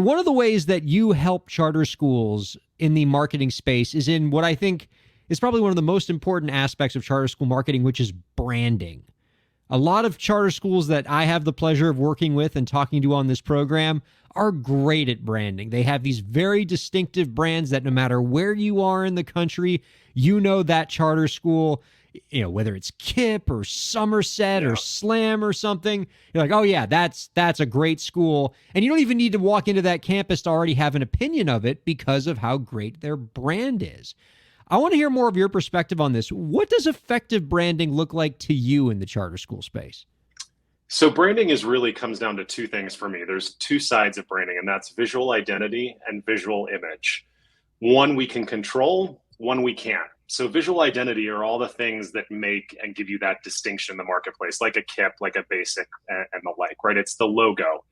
One of the ways that you help charter schools in the marketing space is in what I think is probably one of the most important aspects of charter school marketing, which is branding. A lot of charter schools that I have the pleasure of working with and talking to on this program are great at branding. They have these very distinctive brands that no matter where you are in the country, you know that charter school, whether it's KIPP or Somerset or Slam or something. You're like, oh yeah, that's a great school. And you don't even need to walk into that campus to already have an opinion of it because of how great their brand is. I want to hear more of your perspective on this. What does effective branding look like to you in the charter school space? So branding really comes down to two things for me. There's two sides of branding, and that's visual identity and visual image. One we can control, one we can't. So visual identity are all the things that make and give you that distinction in the marketplace, like a KIPP, like a basic, and the like, right? It's the logo,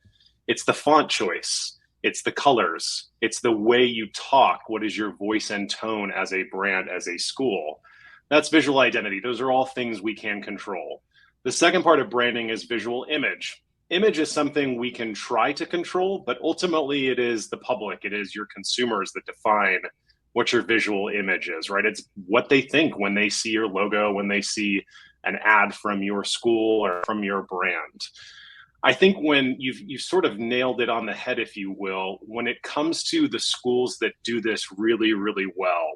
it's the font choice, it's the colors, it's the way you talk. What is your voice and tone as a brand, as a school? That's visual identity. Those are all things we can control. The second part of branding is visual image. Image is something we can try to control, but ultimately it is the public, it is your consumers that define what your visual image is, right? It's what they think when they see your logo, when they see an ad from your school or from your brand. I think when you've sort of nailed it on the head, if you will, when it comes to the schools that do this really, really well,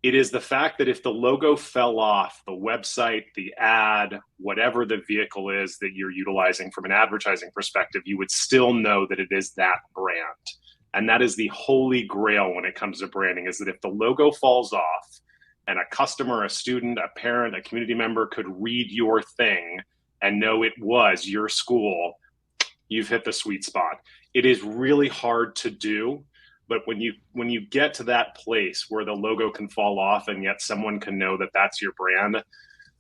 it is the fact that if the logo fell off, the website, the ad, whatever the vehicle is that you're utilizing from an advertising perspective, you would still know that it is that brand. And that is the holy grail when it comes to branding, is that if the logo falls off and a customer, a student, a parent, a community member could read your thing and know it was your school, you've hit the sweet spot. It is really hard to do. But when you get to that place where the logo can fall off and yet someone can know that that's your brand,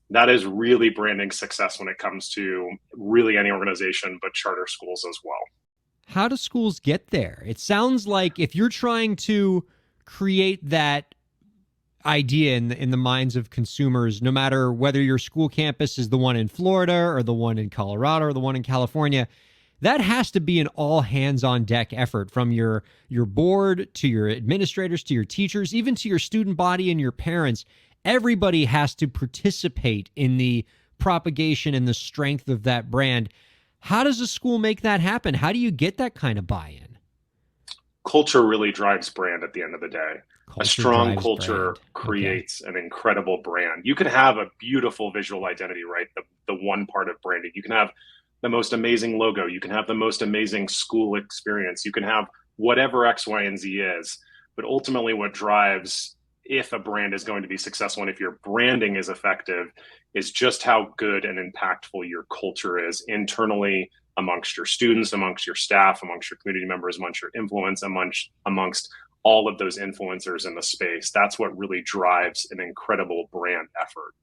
that is really branding success when it comes to really any organization, but charter schools as well. How do schools get there? It sounds like if you're trying to create that idea in the minds of consumers, no matter whether your school campus is the one in Florida or the one in Colorado or the one in California, that has to be an all hands on deck effort from your board to your administrators, to your teachers, even to your student body and your parents. Everybody has to participate in the propagation and the strength of that brand. How does a school make that happen? How do you get that kind of buy-in? Culture really drives brand at the end of the day. A strong culture creates an incredible brand. You can have a beautiful visual identity, right? The one part of branding. You can have the most amazing logo. You can have the most amazing school experience. You can have whatever X, Y, and Z is. But ultimately what drives if a brand is going to be successful and if your branding is effective is just how good and impactful your culture is internally amongst your students, amongst your staff, amongst your community members, amongst your influence, amongst all of those influencers in the space. That's what really drives an incredible brand effort.